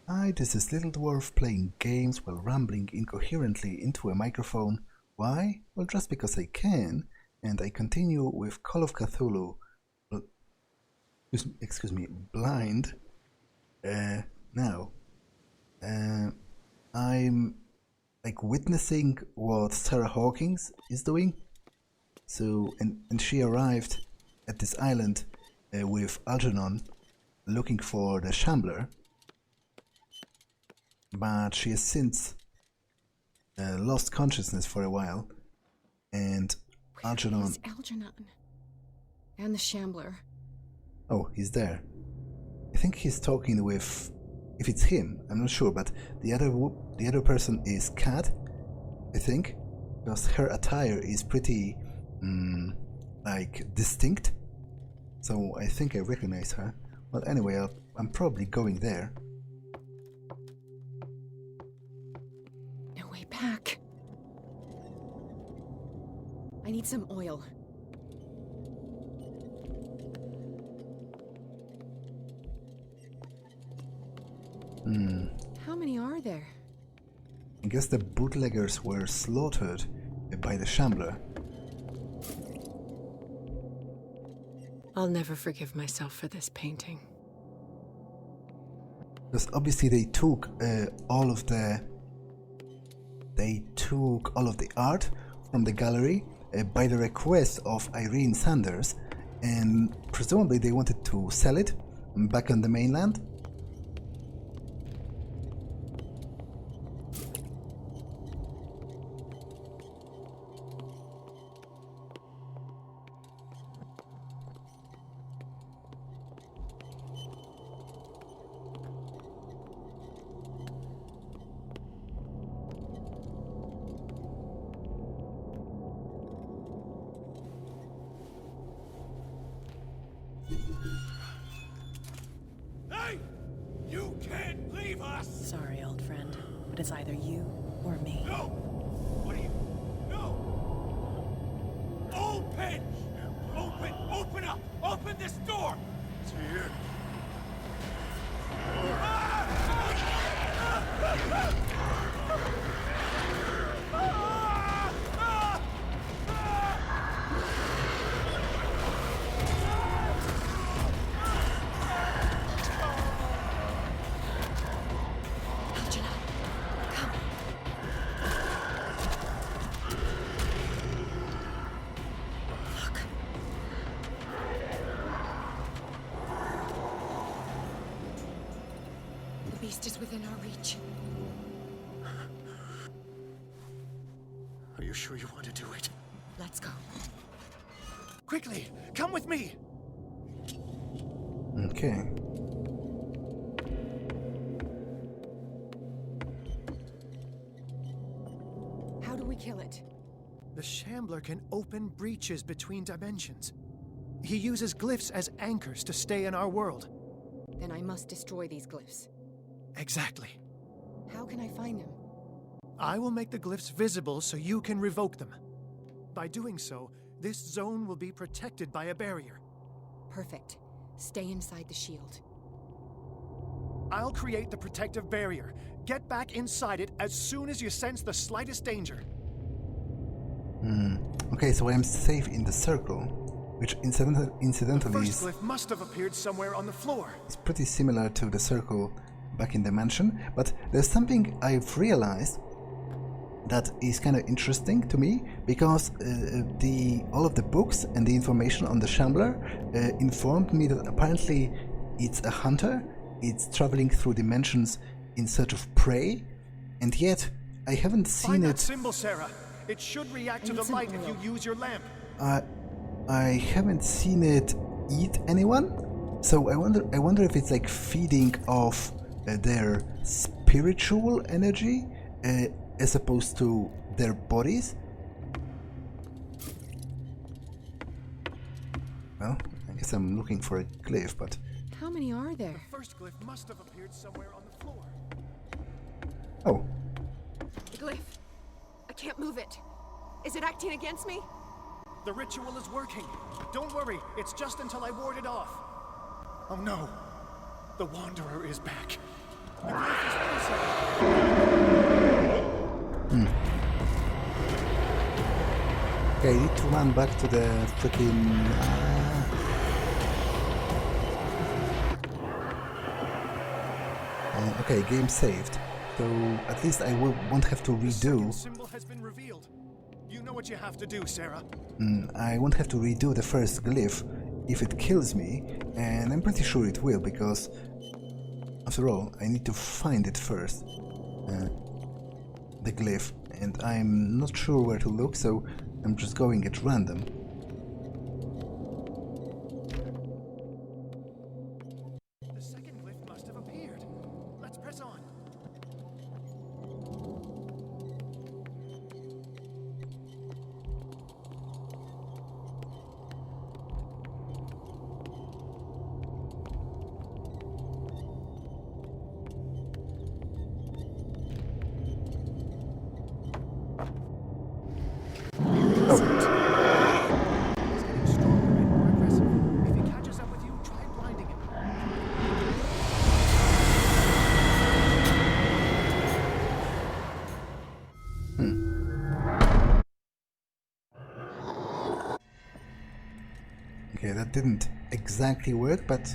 Hi, this is Little Dwarf playing games while rambling incoherently into a microphone. Why? Well, just because I can, and I continue with Call of Cthulhu. Excuse me, blind. Now. I'm like witnessing what Sarah Hawkins is doing. So, and she arrived at this island with Algernon looking for the Shambler. But she has since lost consciousness for a while, and Algernon... Where is Algernon? And the Shambler? Oh, he's there. I think he's talking with... If it's him, I'm not sure, but the other person is Kat, I think, because her attire is pretty, like, distinct. So I think I recognize her. Well, anyway, I'm probably going there. Back. I need some oil. How many are there? I guess the bootleggers were slaughtered by the Shambler. I'll never forgive myself for this painting. Because obviously they took all of the art from the gallery by the request of Irene Sanders, and presumably they wanted to sell it back on the mainland. Sorry, old friend, but it's either you or me. No! What are you... No! Open! Open up! Open this door! It's here. Is within our reach. Are you sure you want to do it? Let's go. Quickly, come with me! Okay. How do we kill it? The Shambler can open breaches between dimensions. He uses glyphs as anchors to stay in our world. Then I must destroy these glyphs. Exactly. How can I find them? I will make the glyphs visible so you can revoke them. By doing so, this zone will be protected by a barrier. Perfect. Stay inside the shield. I'll create the protective barrier. Get back inside it as soon as you sense the slightest danger. Okay, so I'm safe in the circle, which incidentally the first glyph must have appeared somewhere on the floor. It's pretty similar to the circle back in the mansion, but there's something I've realized that is kind of interesting to me, because all of the books and the information on the Shambler informed me that apparently it's a hunter, it's traveling through dimensions in search of prey, and yet I haven't seen Find it. that symbol, Sarah. It should react to the light if you use your lamp. I haven't seen it eat anyone, so I wonder if it's like feeding off their spiritual energy as opposed to their bodies. Well, I guess I'm looking for a glyph, but How many are there? The first glyph must have appeared somewhere on the floor. oh, The glyph. I can't move it. Is it acting against me? The ritual is working. Don't worry, it's just until I ward it off. Oh no, the Wanderer is back. The glyph Okay, I need to run back to the freaking... okay, game saved. So at least I won't have to redo. The symbol has been revealed. You know what you have to do, Sarah. I won't have to redo the first glyph if it kills me, and I'm pretty sure it will, because after all, I need to find it first. The glyph, and I'm not sure where to look, so I'm just going at random. The second glyph must have appeared. Let's press on. Okay, that didn't exactly work, but...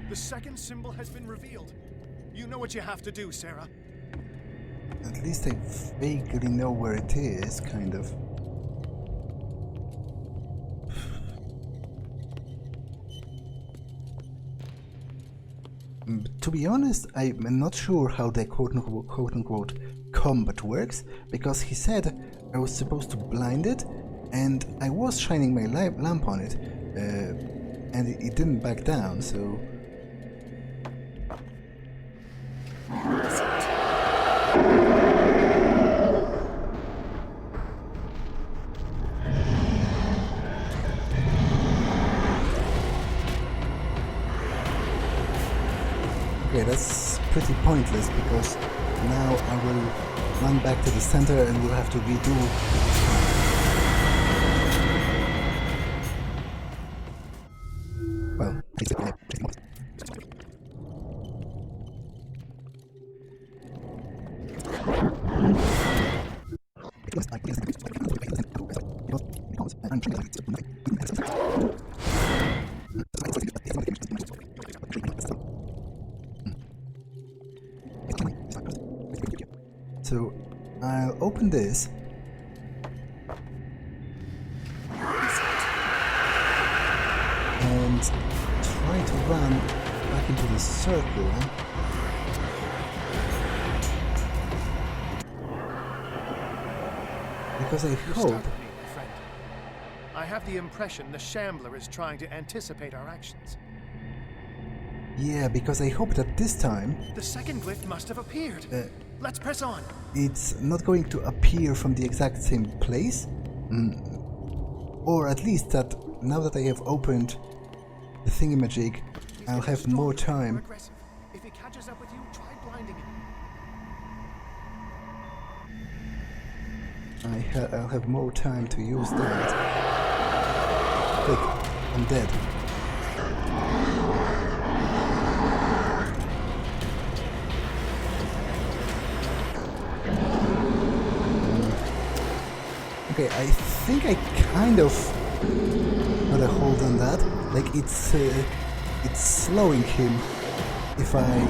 The second symbol has been revealed. You know what you have to do, Sarah. at least I vaguely know where it is, kind of. To be honest, I'm not sure how the quote-unquote combat works, because he said I was supposed to blind it, and I was shining my lamp on it, and it didn't back down, so... Okay, that's pretty pointless, because now I will run back to the center and we'll have to redo. Well, so I'll open this. And try to run back into the circle. Because I hope... I have the impression the Shambler is trying to anticipate our actions. Yeah, because I hope that this time... The second glyph must have appeared. Let's press on. It's not going to appear from the exact same place. Or at least that now that I have opened the thingamajig, I'll have more time. If he catches up with you, try blinding him. I'll have more time to use that. Click. I'm dead. Okay, I think I kind of got a hold on that. Like it's slowing him if I.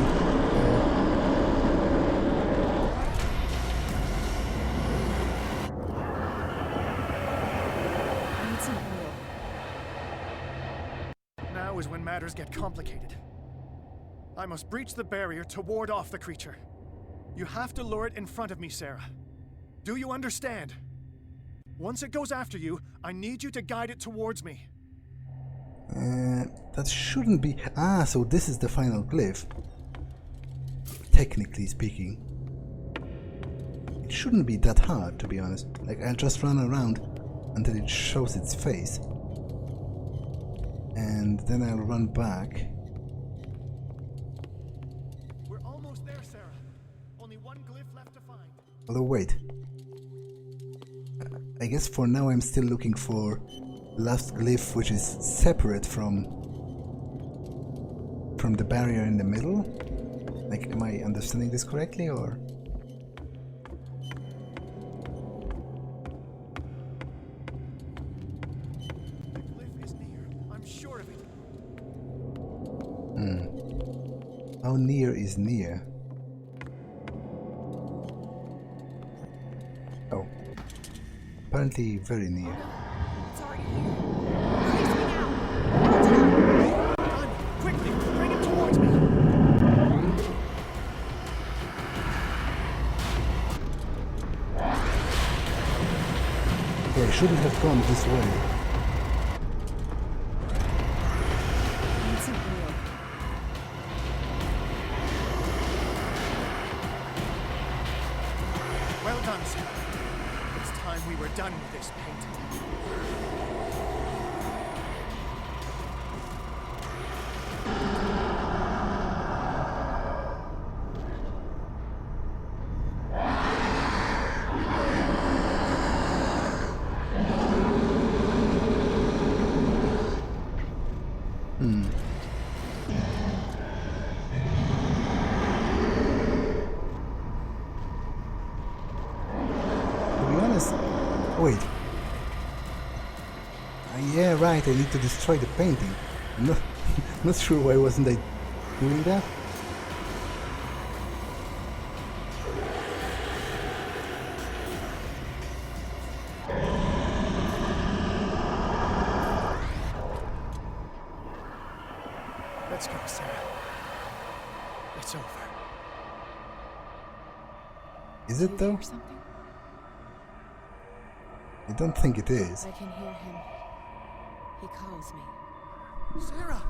Now is when matters get complicated. I must breach the barrier to ward off the creature. You have to lure it in front of me, Sarah. Do you understand? Once it goes after you, I need you to guide it towards me. That shouldn't be... Ah, so this is the final glyph. Technically speaking. It shouldn't be that hard, to be honest. Like, I'll just run around until it shows its face. And then I'll run back. We're almost there, Sarah. Only one glyph left to find. Although, wait. I guess for now I'm still looking for last glyph, which is separate from the barrier in the middle. Like, am I understanding this correctly, or? How near is near? Oh. Apparently very near. It's already here. Release me now! Run! Quickly! Bring him towards me! Okay, I shouldn't have gone this way. Well done, sir. It's time we were done with this painting. To be honest, wait. Yeah, right. I need to destroy the painting. Not sure why wasn't I doing that. Let's go, Sarah. It's over. Is it though? Hear something? I don't think it is. I can hear him. He calls me. Sarah!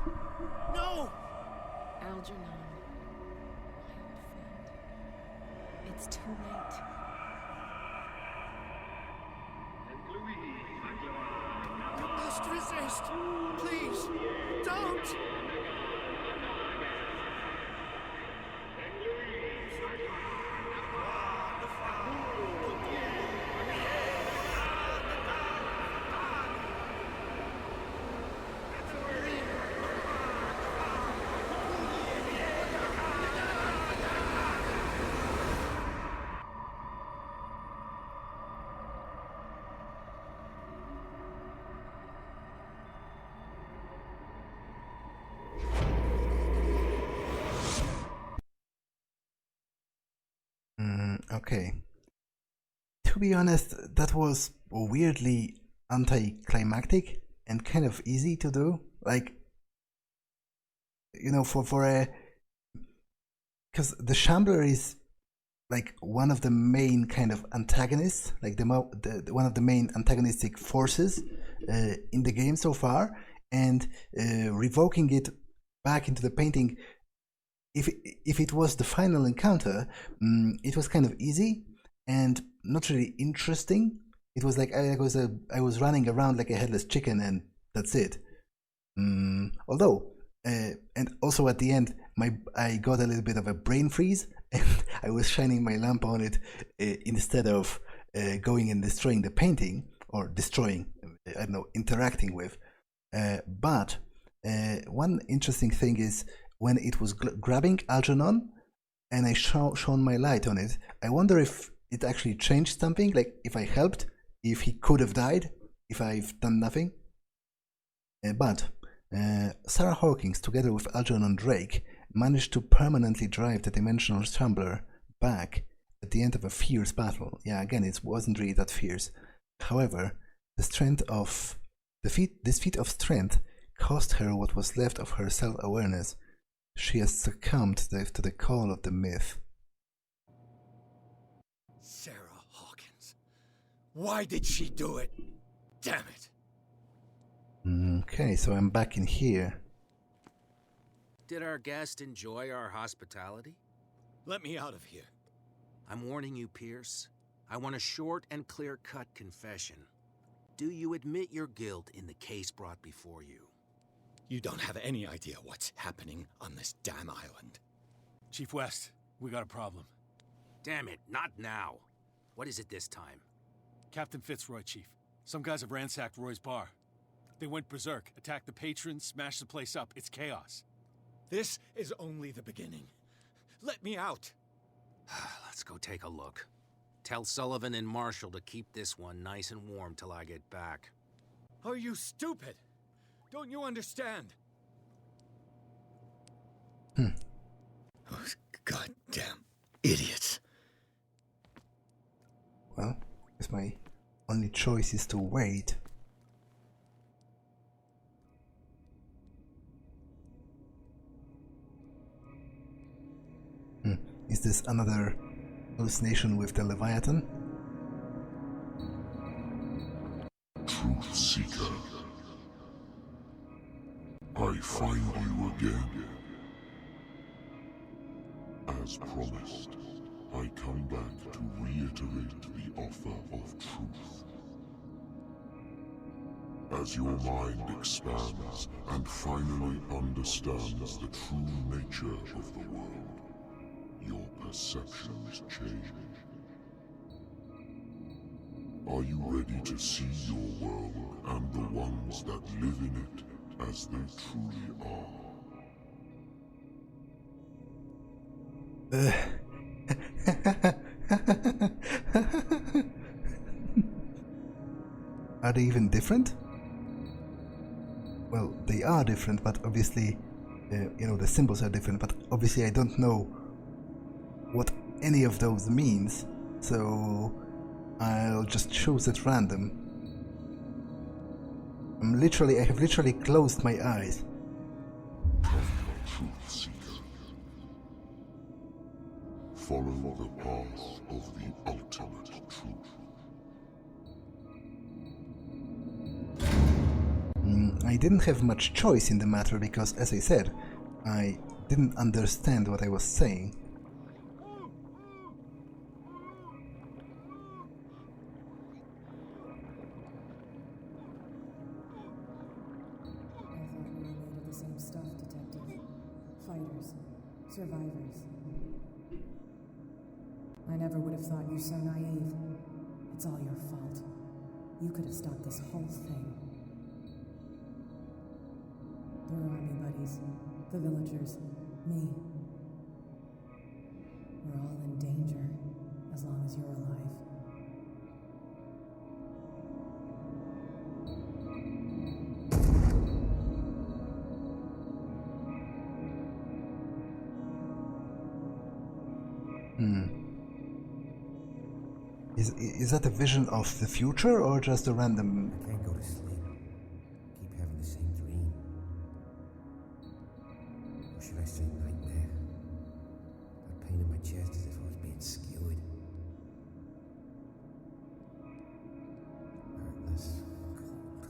No! Algernon, my old friend. It's too late. You must resist! Please! Don't! Okay. To be honest, that was weirdly anticlimactic and kind of easy to do. Like, you know, for a, because the Shambler is like one of the main kind of antagonists, like the one of the main antagonistic forces in the game so far, and revoking it back into the painting. If it was the final encounter, it was kind of easy and not really interesting. It was like I was running around like a headless chicken, and that's it. Although, and also at the end, I got a little bit of a brain freeze, and I was shining my lamp on it instead of going and destroying the painting, or destroying, I don't know, interacting with. But one interesting thing is, when it was grabbing Algernon and I shone my light on it, I wonder if it actually changed something, like if I helped, if he could have died, if I've done nothing. But Sarah Hawkins, together with Algernon Drake, managed to permanently drive the Dimensional Shambler back at the end of a fierce battle. Yeah, again, it wasn't really that fierce. However, this feat of strength cost her what was left of her self-awareness. She has succumbed to the call of the myth. Sarah Hawkins. Why did she do it? Damn it. Okay, so I'm back in here. Did our guest enjoy our hospitality? Let me out of here. I'm warning you, Pierce. I want a short and clear-cut confession. Do you admit your guilt in the case brought before you? You don't have any idea what's happening on this damn island. Chief West, we got a problem. Damn it, not now. What is it this time? Captain Fitzroy, Chief. Some guys have ransacked Roy's bar. They went berserk, attacked the patrons, smashed the place up. It's chaos. This is only the beginning. Let me out. Let's go take a look. Tell Sullivan and Marshall to keep this one nice and warm till I get back. Are you stupid? Don't you understand? Goddamn idiots. Well, guess my only choice is to wait. Is this another hallucination with the Leviathan? Truth Seeker, I find you again. As promised, I come back to reiterate the offer of truth. As your mind expands and finally understands the true nature of the world, your perceptions change. Are you ready to see your world and the ones that live in it as they truly are? Are they even different? Well, they are different, but obviously, the symbols are different, but obviously I don't know what any of those means, so I'll just choose at random. I have literally closed my eyes. Truth Seeker. Follow the path of the ultimate truth. I didn't have much choice in the matter because, as I said, I didn't understand what I was saying. Survivors. I never would have thought you so naive. It's all your fault. You could have stopped this whole thing. Your army buddies, the villagers, me. We're all in danger, as long as you're alive. Is that a vision of the future or just a random? I can't go to sleep. Keep having the same dream. Or should I say nightmare? That pain in my chest as if I was being skewered. Heartless, cold,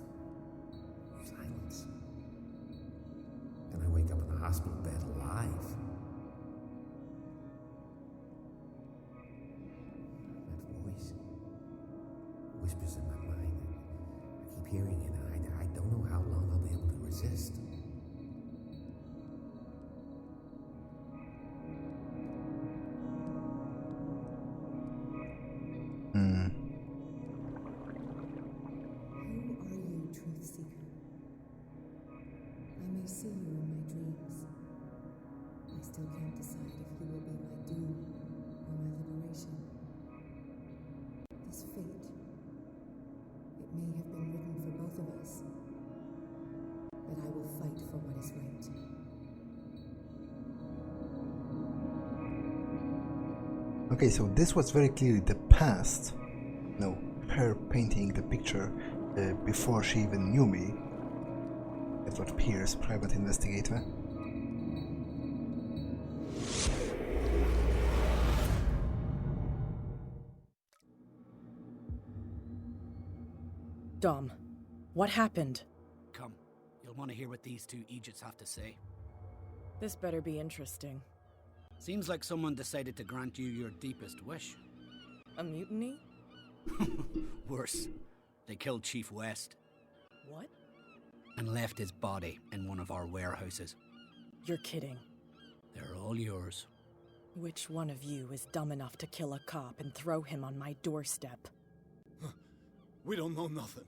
silence. Then I wake up in the hospital bed alive. Whispers in my mind. I keep hearing it, and I don't know how long I'll be able to resist. Who are you, Truth Seeker? I may see you in my dreams. I still can't decide if you will be my doom or my liberation. This fate, it may have been written for both of us, but I will fight for what is right. Okay, so this was very clearly the past. No, her painting the picture before she even knew me. Edward Pierce, private investigator. Dom, what happened? Come, you'll want to hear what these two Egypts have to say. This better be interesting. Seems like someone decided to grant you your deepest wish. A mutiny? Worse. They killed Chief West. What? And left his body in one of our warehouses. You're kidding. They're all yours. Which one of you is dumb enough to kill a cop and throw him on my doorstep? We don't know nothing.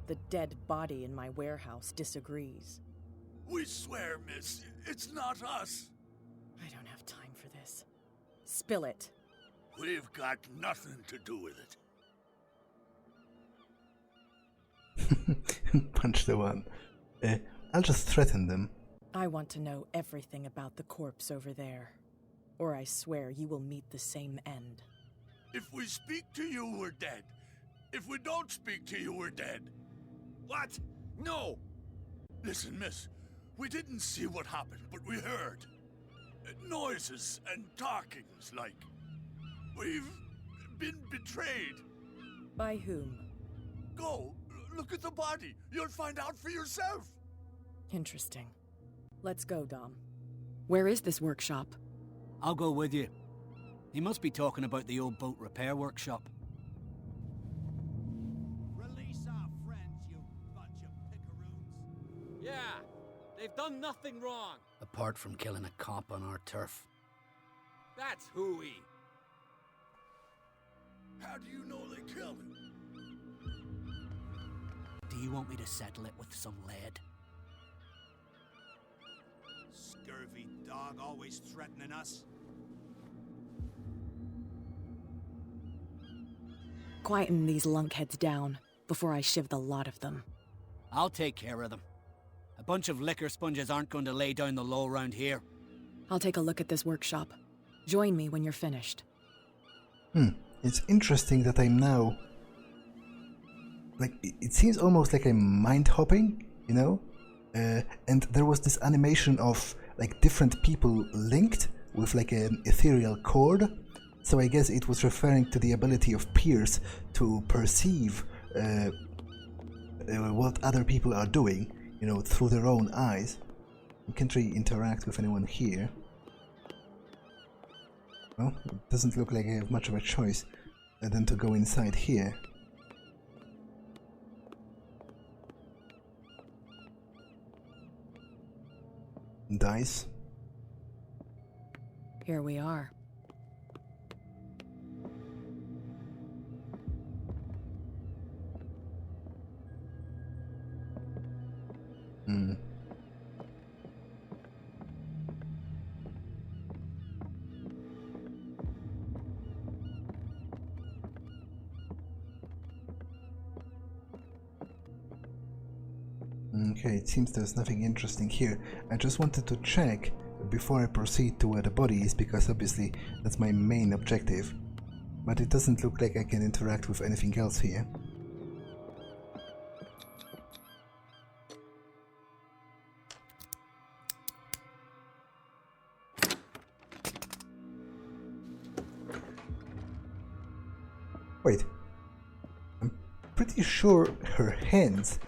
The dead body in my warehouse disagrees. We swear, miss, it's not us. I don't have time for this. Spill it. We've got nothing to do with it. Punch the one. I'll just threaten them. I want to know everything about the corpse over there. or I swear you will meet the same end. If we speak to you, we're dead. If we don't speak to you, we're dead. What? No! Listen, miss. We didn't see what happened, but we heard. Noises and talkings, like. We've been betrayed. By whom? Go, look at the body. You'll find out for yourself. Interesting. Let's go, Dom. Where is this workshop? I'll go with you. He must be talking about the old boat repair workshop. Release our friends, you bunch of pickaroons. Yeah, they've done nothing wrong. Apart from killing a cop on our turf. That's hooey. How do you know they killed him? Do you want me to settle it with some lead? Scurvy dog, always threatening us. Quieten these lunkheads down before I shiv the lot of them. I'll take care of them. A bunch of liquor sponges aren't going to lay down the law around here. I'll take a look at this workshop. Join me when you're finished. It's interesting that I'm now... Like, it seems almost like I'm mind-hopping, you know? And there was this animation of, like, different people linked with, like, an ethereal cord. So I guess it was referring to the ability of Pierce to perceive what other people are doing, you know, through their own eyes. You can't really interact with anyone here. Well, it doesn't look like I have much of a choice than to go inside here. Dice. Here we are. Okay, it seems there's nothing interesting here. I just wanted to check before I proceed to where the body is, because obviously that's my main objective. But it doesn't look like I can interact with anything else here. Wait, I'm pretty sure her hands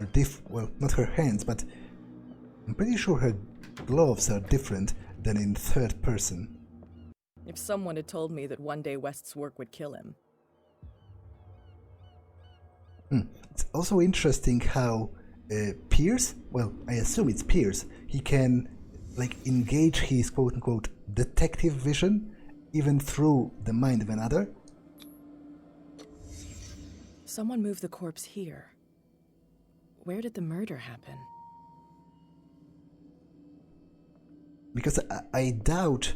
are well, not her hands, but I'm pretty sure her gloves are different than in third person. If someone had told me that one day West's work would kill him. It's also interesting how Pierce, well, I assume it's Pierce, he can, like, engage his quote-unquote detective vision even through the mind of another. Someone moved the corpse here. Where did the murder happen? Because I doubt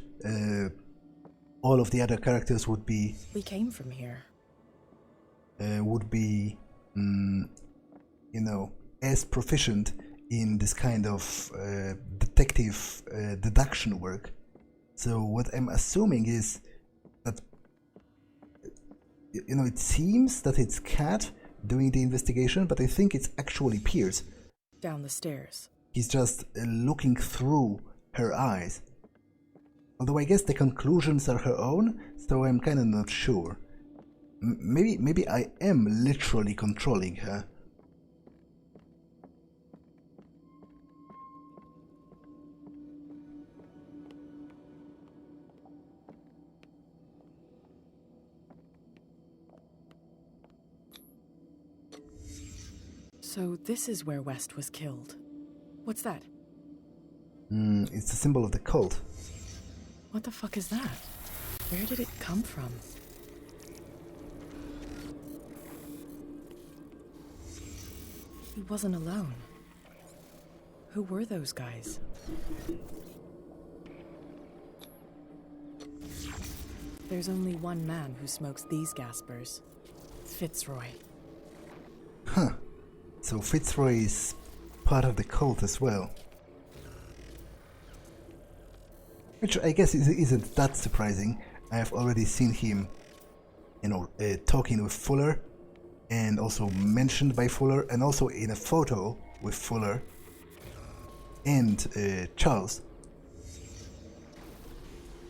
all of the other characters would be... We came from here. Would be, you know, as proficient in this kind of detective deduction work. So what I'm assuming is that, you know, it seems that it's Kat doing the investigation, but I think it's actually Pierce. Down the stairs. He's just looking through her eyes. Although I guess the conclusions are her own, so I'm kinda not sure. Maybe I am literally controlling her. So this is where West was killed. What's that? It's a symbol of the cult. What the fuck is that? Where did it come from? He wasn't alone. Who were those guys? There's only one man who smokes these gaspers. Fitzroy. Huh. So Fitzroy is part of the cult as well. Which I guess isn't that surprising. I have already seen him, talking with Fuller, and also mentioned by Fuller, and also in a photo with Fuller and Charles.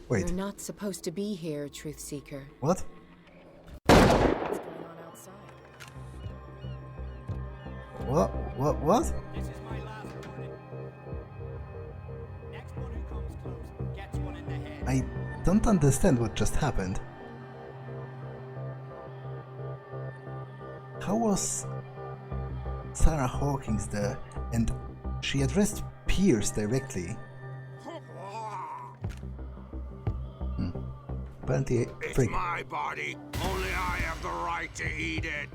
Wait. You're not supposed to be here, Truth Seeker. What? What's going on outside? What? This is my last warning. Next one who comes close gets one in the head. I don't understand what just happened. How was Sarah Hawkins there, and she addressed Pierce directly? Apparently, It's my body. Only I have the right to eat it.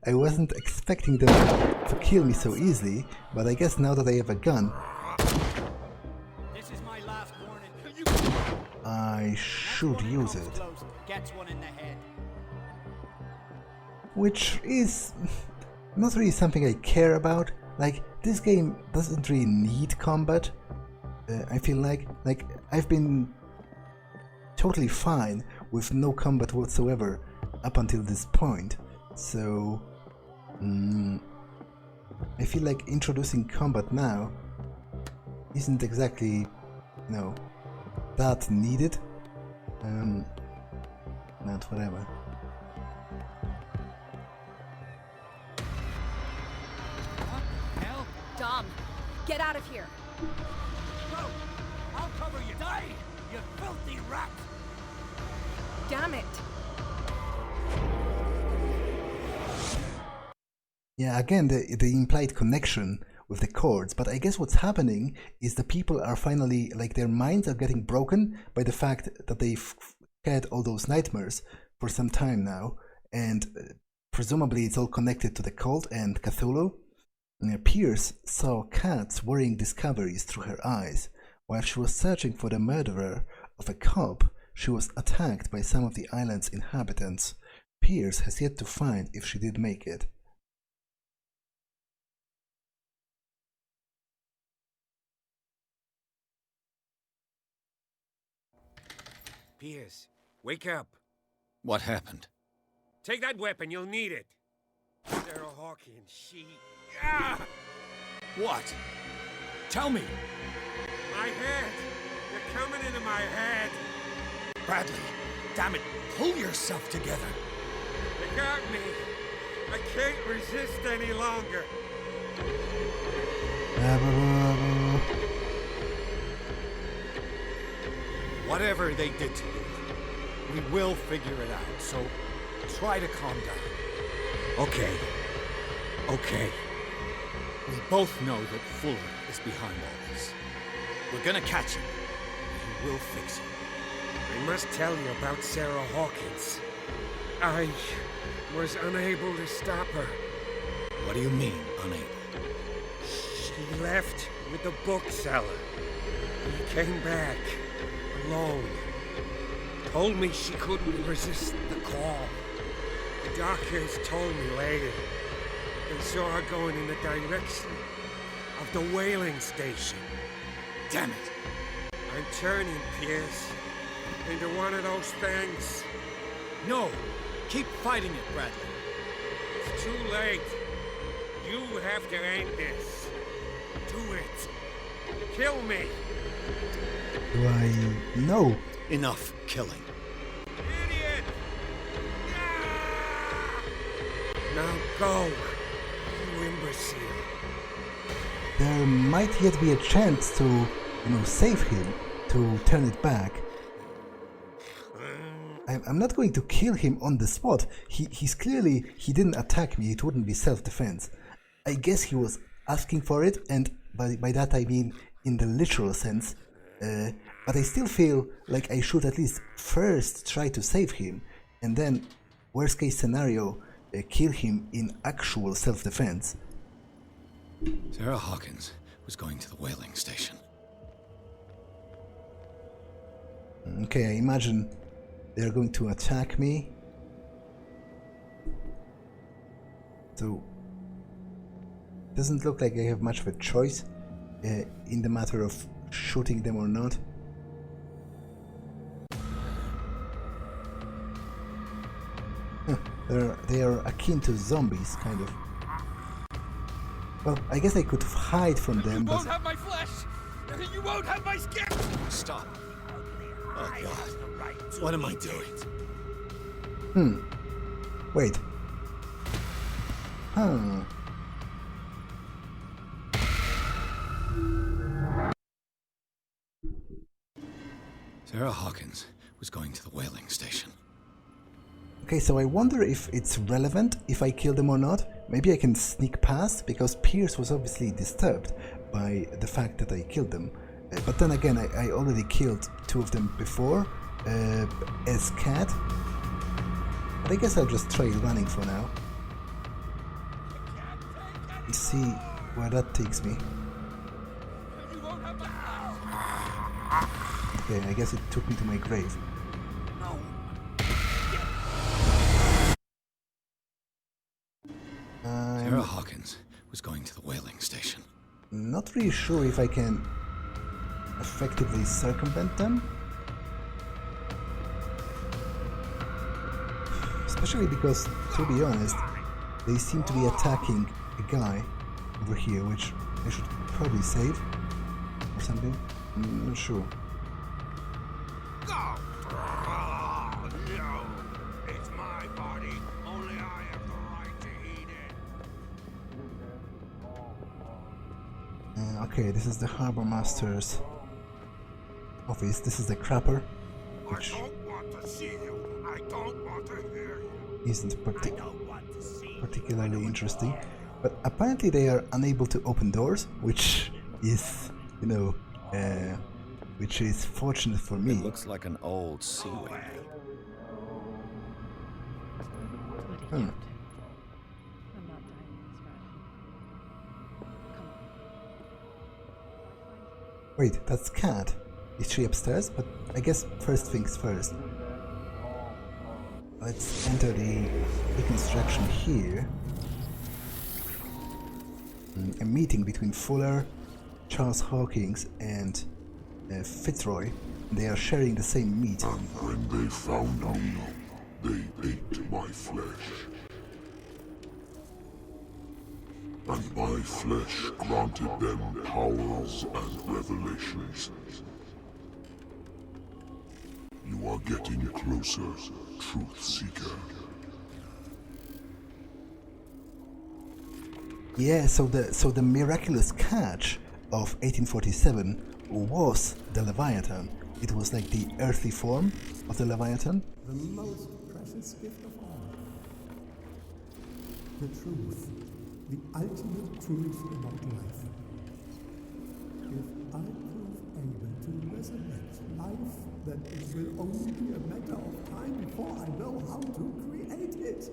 I wasn't expecting them to kill me so easily, but I guess now that I have a gun, This is my last warning. I should use it. Close gets one in the head. Which is not really something I care about. Like, this game doesn't really need combat. I feel like I've been totally fine with no combat whatsoever up until this point. So I feel like introducing combat now isn't exactly, that needed. Not whatever. Hell? Dom, get out of here. No! I'll cover you. Die, you filthy rat! Damn it. Yeah, again, the implied connection with the chords, but I guess what's happening is the people are finally, like, their minds are getting broken by the fact that they've had all those nightmares for some time now, and presumably it's all connected to the cult and Cthulhu. Pierce saw Kat's worrying discoveries through her eyes. While she was searching for the murderer of a cop, she was attacked by some of the island's inhabitants. Pierce has yet to find if she did make it. Pierce, wake up. What happened? Take that weapon, you'll need it. Sarah Hawkins, she... Ah! What? Tell me! My head! You're coming into my head! Bradley, damn it, pull yourself together. You got me. I can't resist any longer. Whatever they did to you, we will figure it out, so try to calm down. Okay. Okay. We both know that Fuller is behind all this. We're gonna catch him. He will fix it. I must tell you about Sarah Hawkins. I was unable to stop her. What do you mean, unable? She left with the bookseller. He came back alone. Told me she couldn't resist the call. The doctors told me later they saw her going in the direction of the whaling station. Damn it! I'm turning, Pierce, into one of those things. No! Keep fighting it, Bradley. It's too late. You have to end this. Do it. Kill me. Do I know? Enough killing. Idiot! Ah! Now go, you imbecile. There might yet be a chance to, save him, to turn it back. I'm not going to kill him on the spot. He's clearly, he didn't attack me, it wouldn't be self-defense. I guess he was asking for it, and by that I mean in the literal sense. But I still feel like I should at least first try to save him, and then, worst case scenario, kill him in actual self-defense. Sarah Hawkins was going to the whaling station. Okay, I imagine they're going to attack me. So doesn't look like I have much of a choice in the matter of shooting them or not. They are akin to zombies, kind of. Well, I guess I could hide from them, but... You won't have my flesh! You won't have my skin! Stop. Oh God. What am I doing? Wait. Huh. Sarah Hawkins was going to the whaling station. Okay, so I wonder if it's relevant if I kill them or not. Maybe I can sneak past, because Pierce was obviously disturbed by the fact that I killed them. But then again, I already killed 2 of them before, as Cat. But I guess I'll just try running for now. And see where that takes me. Okay, I guess it took me to my grave. Sarah Hawkins was going to the whaling station. Not really sure if I can effectively circumvent them. Especially because, to be honest, they seem to be attacking a guy over here, which I should probably save or something. I'm not sure. No, it's my body. Only I have the right to eat it. Okay, this is the Harbor Master's office. This is the Crapper, which I don't want to see you. I don't want to hear you. isn't particularly interesting. But apparently they are unable to open doors, which is, you know, which is fortunate for me. It looks like an old sea window. Wait, that's Cat. Is she upstairs? But I guess first things first. Let's enter the reconstruction here. A meeting between Fuller, Charles Hawkins, and Fitzroy. They are sharing the same meat. And when they found me, they ate my flesh. And my flesh granted them powers and revelations. You are getting closer, Truth Seeker. Yeah, so the miraculous catch of 1847 was the Leviathan. It was like the earthly form of the Leviathan. The most precious gift of all. The truth. The ultimate truth about life. If I prove able to resurrect life, then it will only be a matter of time before I know how to create it.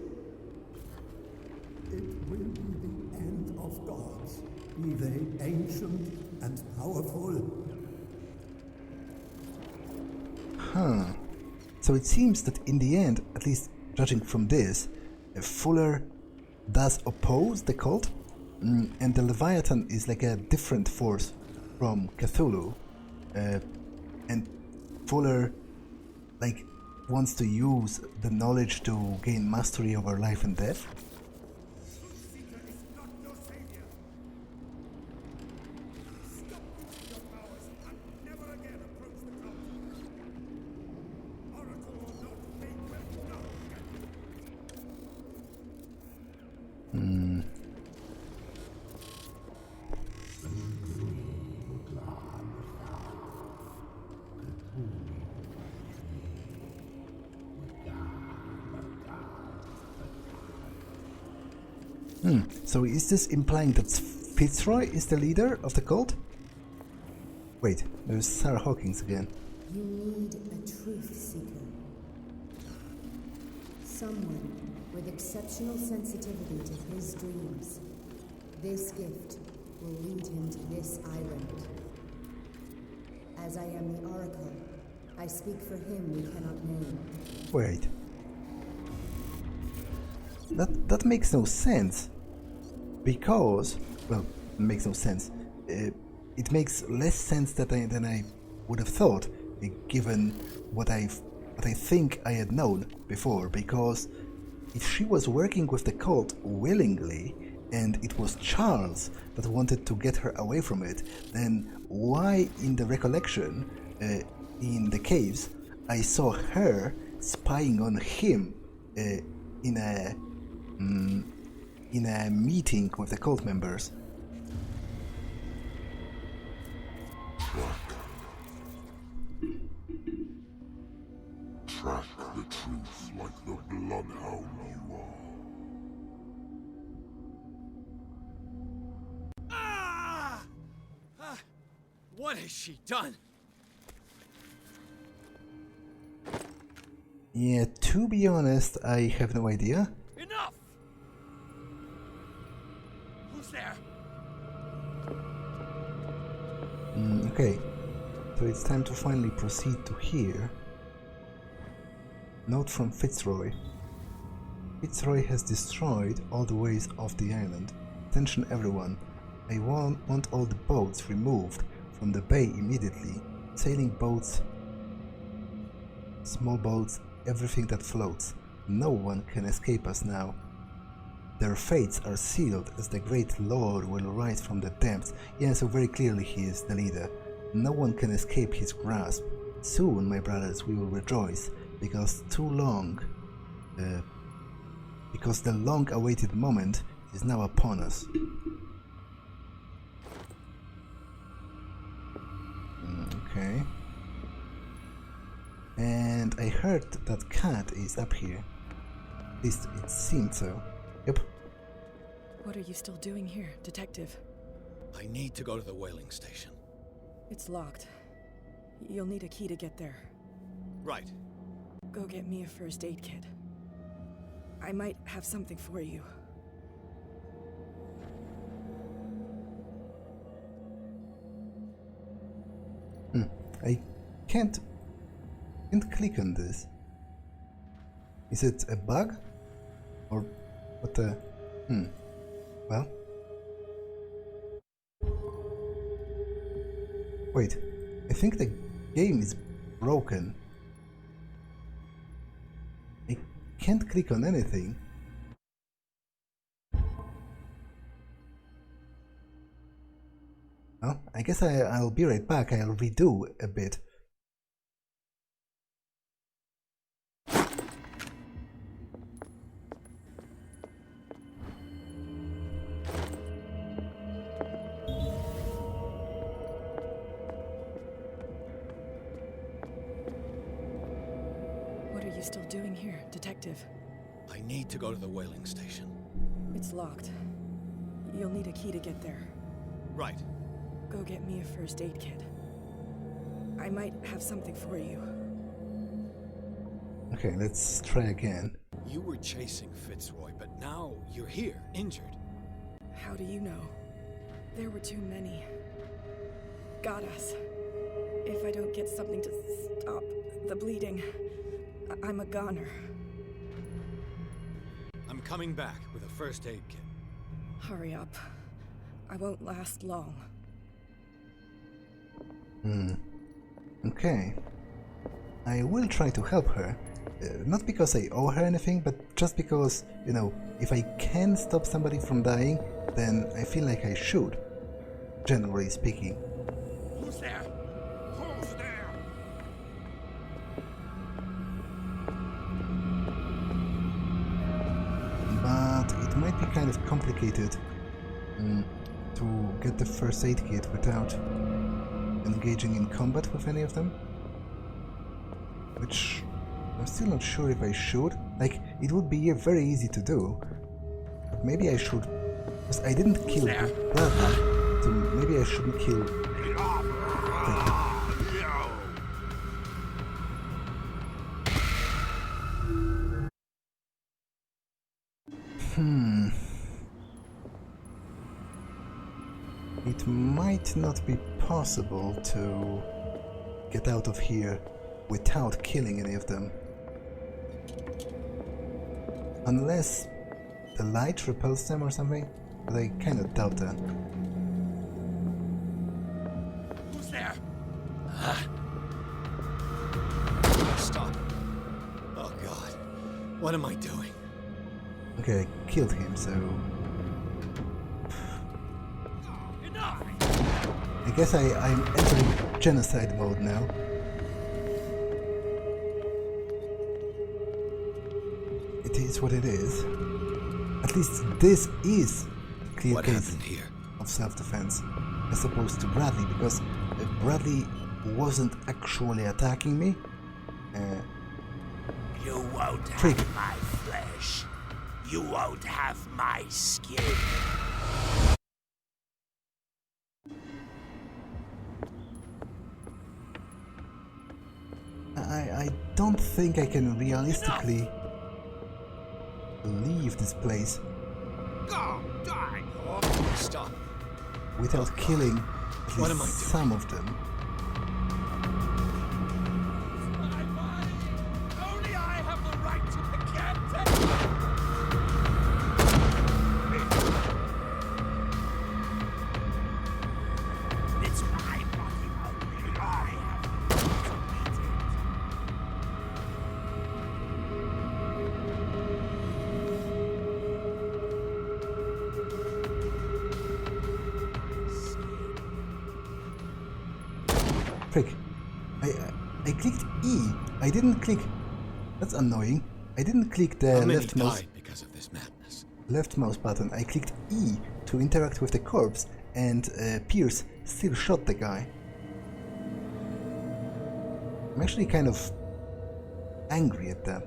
It will be the end of gods, be they ancient and powerful. Huh. So it seems that in the end, at least judging from this, Fuller does oppose the cult, and the Leviathan is like a different force from Cthulhu, and Fuller like wants to use the knowledge to gain mastery over life and death. So is this implying that Fitzroy is the leader of the cult? Wait, there's Sarah Hawkins again. You need a truth seeker. Someone with exceptional sensitivity to his dreams. This gift will lead him to this island. As I am the Oracle, I speak for him we cannot name. Wait. that makes no sense. Because, well, it makes no sense. It makes less sense than I would have thought, given what I think I had known before. Because if she was working with the cult willingly, and it was Charles that wanted to get her away from it, then why in the recollection, in the caves, I saw her spying on him in a meeting with the cult members? Track the truth like the bloodhound you are. What has she done? Yeah, to be honest, I have no idea. Enough! Who's there? Okay, so it's time to finally proceed to here. Note from Fitzroy. Fitzroy has destroyed all the ways off the island. Attention everyone. I want all the boats removed from the bay immediately. Sailing boats, small boats, everything that floats. No one can escape us now. Their fates are sealed as the great lord will rise from the depths. Yeah, so very clearly he is the leader. No one can escape his grasp. Soon, my brothers, we will rejoice, because the long-awaited moment is now upon us. Okay. And I heard that cat is up here. At least it seemed so. Yep. What are you still doing here, Detective? I need to go to the whaling station. It's locked. You'll need a key to get there. Right. Go get me a first aid kit. I might have something for you. I can't click on this. Is it a bug? Or what the... Well... Wait, I think the game is broken. I can't click on anything. Well, I guess I'll be right back. I'll redo a bit. What are you still doing here, Detective? I need to go to the whaling station. It's locked. You'll need a key to get there. Right. Go get me a first aid kit. I might have something for you. Okay, let's try again. You were chasing Fitzroy, but now you're here, injured. How do you know? There were too many. Got us. If I don't get something to stop the bleeding, I'm a goner. I'm coming back with a first aid kit. Hurry up. I won't last long. Okay. I will try to help her. Not because I owe her anything, but just because, you know, if I can stop somebody from dying, then I feel like I should. Generally speaking. Who's there? Who's there? But it might be kind of complicated to get the first aid kit without engaging in combat with any of them, which I'm still not sure if I should. Like, it would be very easy to do, but maybe I should, because I didn't kill Bradley, so maybe I shouldn't kill. It might not be possible to get out of here without killing any of them. Unless the light repels them or something? But I kind of doubt that. Who's there? Stop. Oh god. What am I doing? Okay, I killed him, so... Enough! I guess I'm entering genocide mode now. It is what it is. At least this is a clear case of self-defense, as opposed to Bradley, because Bradley wasn't actually attacking me. You won't Freak. have my flesh. You won't have my skin. I don't think I can realistically leave this place Go, die. Stop. without killing at What least am I doing? some of them. My body! Only I have the right to the captain! It's my body only. I have the right to eat it. Frick. I clicked E. I didn't click... That's annoying. I didn't click the How many left mouse... died because of this madness? Left mouse button. I clicked E to interact with the corpse, and Pierce still shot the guy. I'm actually kind of angry at that.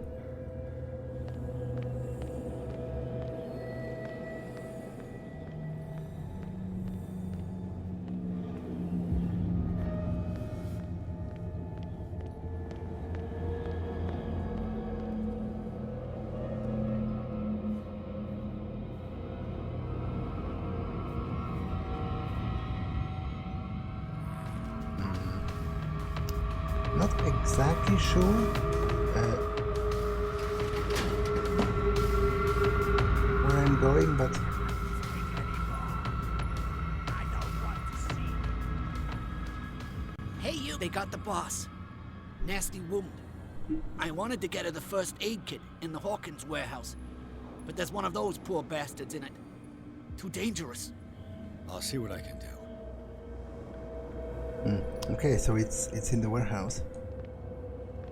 Not exactly sure where I'm going, but Hey, you! They got the boss. Nasty wound. I wanted to get her the first aid kit in the Hawkins warehouse, but there's one of those poor bastards in it. Too dangerous. I'll see what I can do. okay, so it's in the warehouse,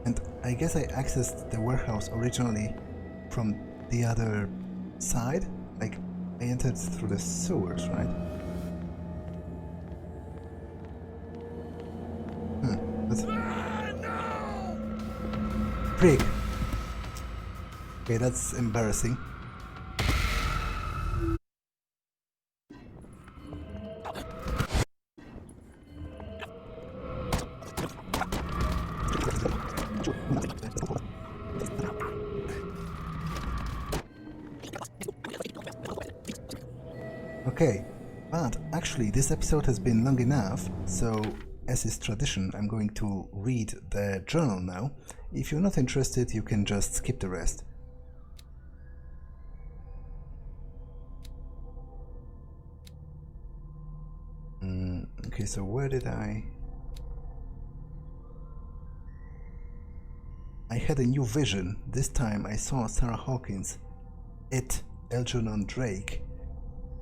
and I guess I accessed the warehouse originally from the other side. Like I entered through the sewers, right? That's... Prick. Okay, that's embarrassing. Okay, but actually this episode has been long enough, so as is tradition, I'm going to read the journal now. If you're not interested, you can just skip the rest. Okay, so where did I had a new vision. This time I saw Sarah Hawkins, Algernon Drake,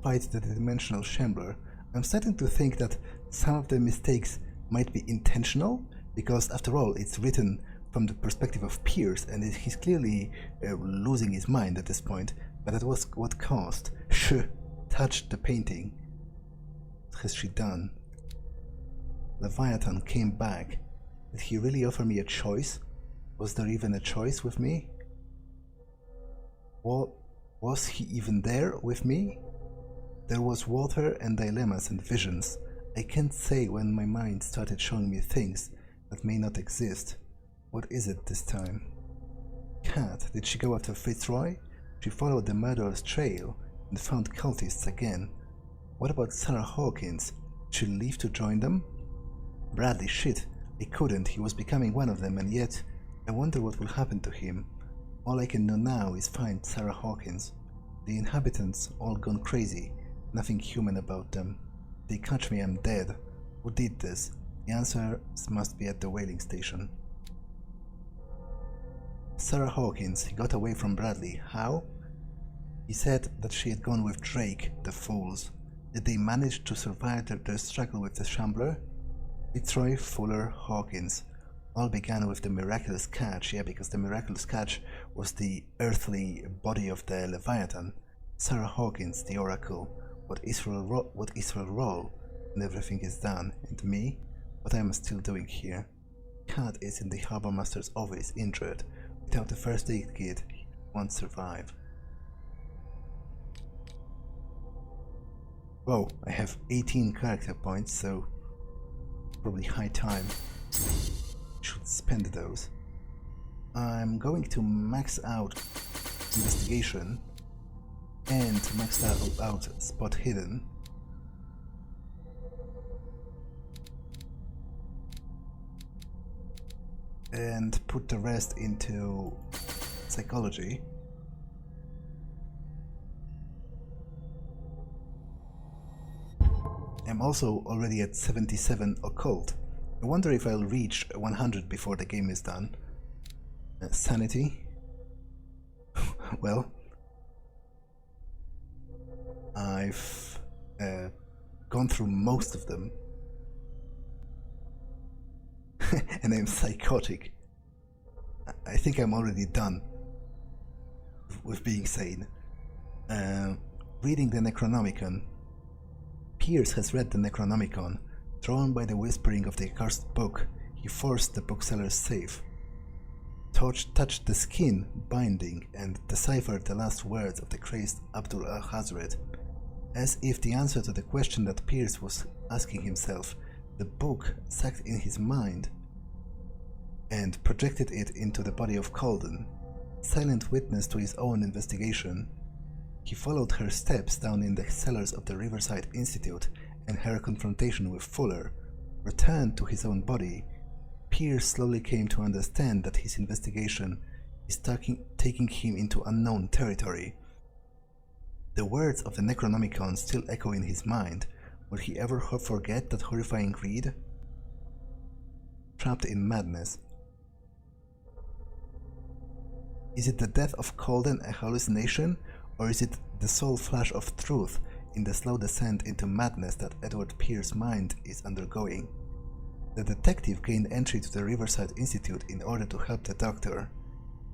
fight the dimensional shambler. I'm starting to think that some of the mistakes might be intentional, because after all it's written from the perspective of Pierce, and he's clearly losing his mind at this point. But that was what caused. Touched the painting. What has she done? Leviathan came back. Did he really offer me a choice? Was there even a choice with me? Was he even there with me? There was water and dilemmas and visions. I can't say when my mind started showing me things that may not exist. What is it this time? Kat, did she go after Fitzroy? She followed the murderer's trail and found cultists again. What about Sarah Hawkins? Did she leave to join them? Bradley, shit. I couldn't. He was becoming one of them, and yet I wonder what will happen to him. All I can do now is find Sarah Hawkins. The inhabitants all gone crazy. Nothing human about them. They catch me, I'm dead. Who did this? The answer must be at the whaling station. Sarah Hawkins, he got away from Bradley. How? He said that she had gone with Drake, the fools. Did they manage to survive their struggle with the Shambler? Fitzroy, Fuller, Hawkins. All began with the miraculous catch, yeah, because the miraculous catch was the earthly body of the Leviathan. Sarah Hawkins, the Oracle. What Israel role, and everything is done. And me? What am I still doing here? Cat is in the Harbour Master's office, injured. Without a first aid kit, he won't survive. Whoa, I have 18 character points, so probably high time. Should spend those. I'm going to max out investigation and max out spot hidden. And put the rest into psychology. I'm also already at 77 occult. I wonder if I'll reach 100 before the game is done. Sanity. Well, I've gone through most of them. And I'm psychotic. I think I'm already done with being sane. Reading the Necronomicon. Pierce has read the Necronomicon. Drawn by the whispering of the accursed book, he forced the bookseller's safe, touched the skin binding, and deciphered the last words of the crazed Abdul al-Hazred. As if the answer to the question that Pierce was asking himself, the book sucked in his mind and projected it into the body of Colden. Silent witness to his own investigation, he followed her steps down in the cellars of the Riverside Institute, and her confrontation with Fuller returned to his own body. Pierce slowly came to understand that his investigation is taking him into unknown territory. The words of the Necronomicon still echo in his mind. Will he ever forget that horrifying read? Trapped in madness. Is it the death of Colden a hallucination, or is it the sole flash of truth in the slow descent into madness that Edward Pierce's mind is undergoing? The detective gained entry to the Riverside Institute in order to help the doctor.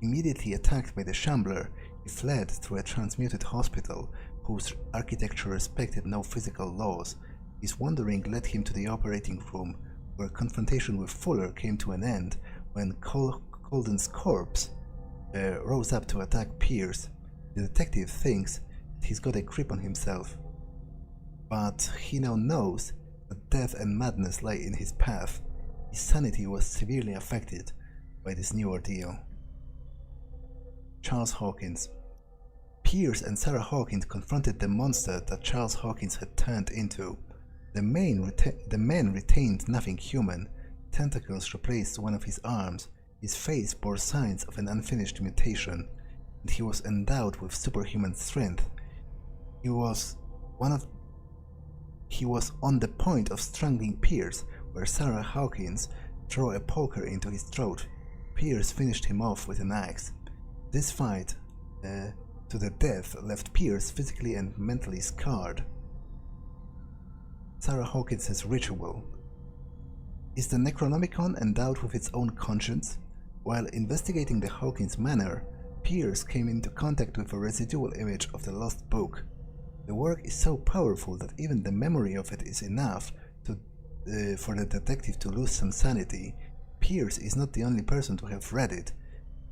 Immediately attacked by the Shambler, he fled through a transmuted hospital whose architecture respected no physical laws. His wandering led him to the operating room, where confrontation with Fuller came to an end when Colden's corpse rose up to attack Pierce. The detective thinks that he's got a grip on himself, but he now knows that death and madness lay in his path. His sanity was severely affected by this new ordeal. Charles Hawkins. Pierce and Sarah Hawkins confronted the monster that Charles Hawkins had turned into. The man retained nothing human. Tentacles replaced one of his arms. His face bore signs of an unfinished mutation, and he was endowed with superhuman strength. He was on the point of strangling Pierce, where Sarah Hawkins threw a poker into his throat. Pierce finished him off with an axe. This fight to the death left Pierce physically and mentally scarred. Sarah Hawkins' ritual. Is the Necronomicon endowed with its own conscience? While investigating the Hawkins manor, Pierce came into contact with a residual image of the lost book. The work is so powerful that even the memory of it is enough for the detective to lose some sanity. Pierce is not the only person to have read it.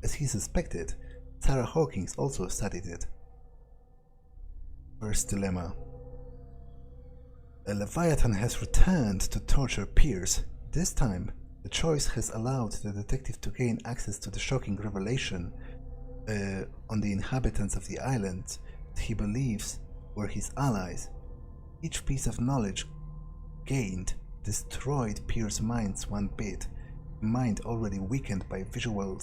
As he suspected, Sarah Hawkins also studied it. First dilemma. A Leviathan has returned to torture Pierce. This time, the choice has allowed the detective to gain access to the shocking revelation on the inhabitants of the island that he believes were his allies. Each piece of knowledge gained destroyed Pierce's mind one bit, a mind already weakened by visual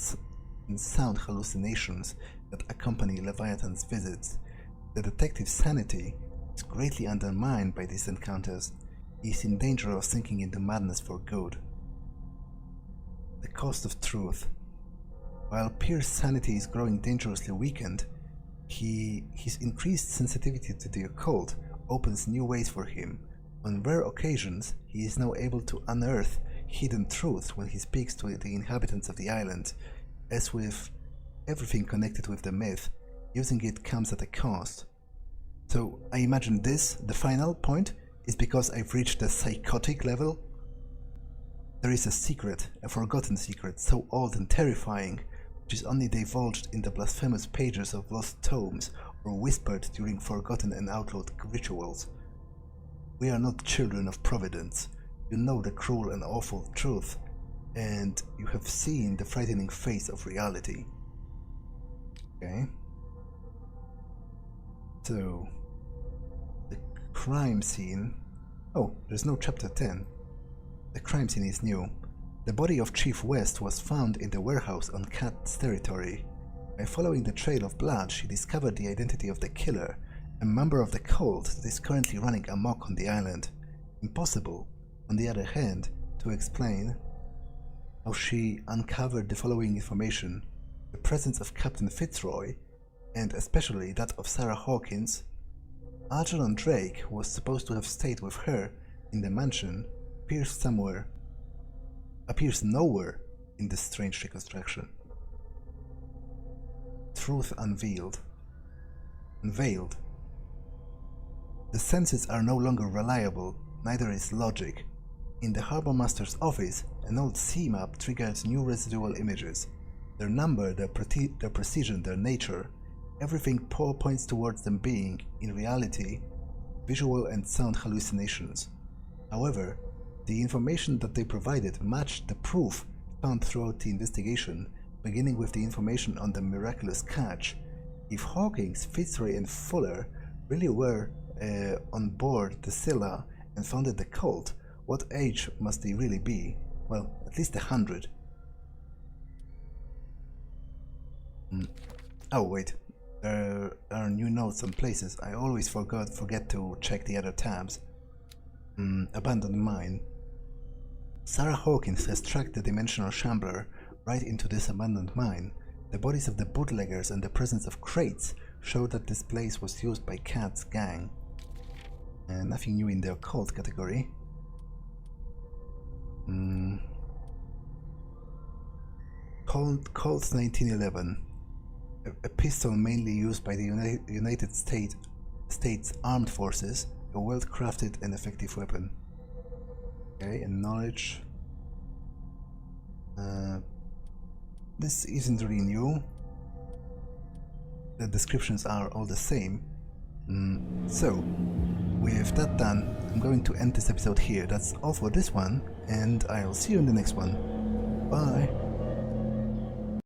and sound hallucinations that accompany Leviathan's visits. the detective's sanity is greatly undermined by these encounters. He is in danger of sinking into madness for good. The cost of truth. While Pierce's sanity is growing dangerously weakened, his increased sensitivity to the occult opens new ways for him. On rare occasions, he is now able to unearth hidden truths when he speaks to the inhabitants of the island. As with everything connected with the myth, using it comes at a cost. So I imagine this, the final point, is because I've reached the psychotic level. There is a secret, a forgotten secret, so old and terrifying, which is only divulged in the blasphemous pages of lost tomes or whispered during forgotten and outlawed rituals. We are not children of Providence. You know the cruel and awful truth, and you have seen the frightening face of reality. Okay. So, the crime scene. Oh, there's no chapter 10. The crime scene is new. The body of Chief West was found in the warehouse on Cat's territory. By following the trail of blood, she discovered the identity of the killer, a member of the cult that is currently running amok on the island. Impossible, on the other hand, to explain how she uncovered the following information: the presence of Captain Fitzroy, and especially that of Sarah Hawkins. Algernon Drake was supposed to have stayed with her in the mansion, appears nowhere in this strange reconstruction. Truth unveiled. Unveiled. The senses are no longer reliable, neither is logic. In the Harbor Master's office, an old sea map triggered new residual images. Their number, their precision, their nature, everything points towards them being, in reality, visual and sound hallucinations. However, the information that they provided matched the proof found throughout the investigation, beginning with the information on the miraculous catch. If Hawkins, Fitzroy and Fuller really were on board the Scylla and founded the cult, what age must they really be? Well, at least 100. Oh wait, there are new notes on places. I always forget to check the other tabs. Abandoned mine. Sarah Hawkins has tracked the dimensional shambler right into this abandoned mine. The bodies of the bootleggers and the presence of crates show that this place was used by Cat's gang. Nothing new in the occult category. Colt's 1911. A pistol mainly used by the United States Armed Forces, a well-crafted and effective weapon. Okay, and knowledge. This isn't really new. The descriptions are all the same. So, with that done, I'm going to end this episode here. That's all for this one, and I'll see you in the next one. Bye!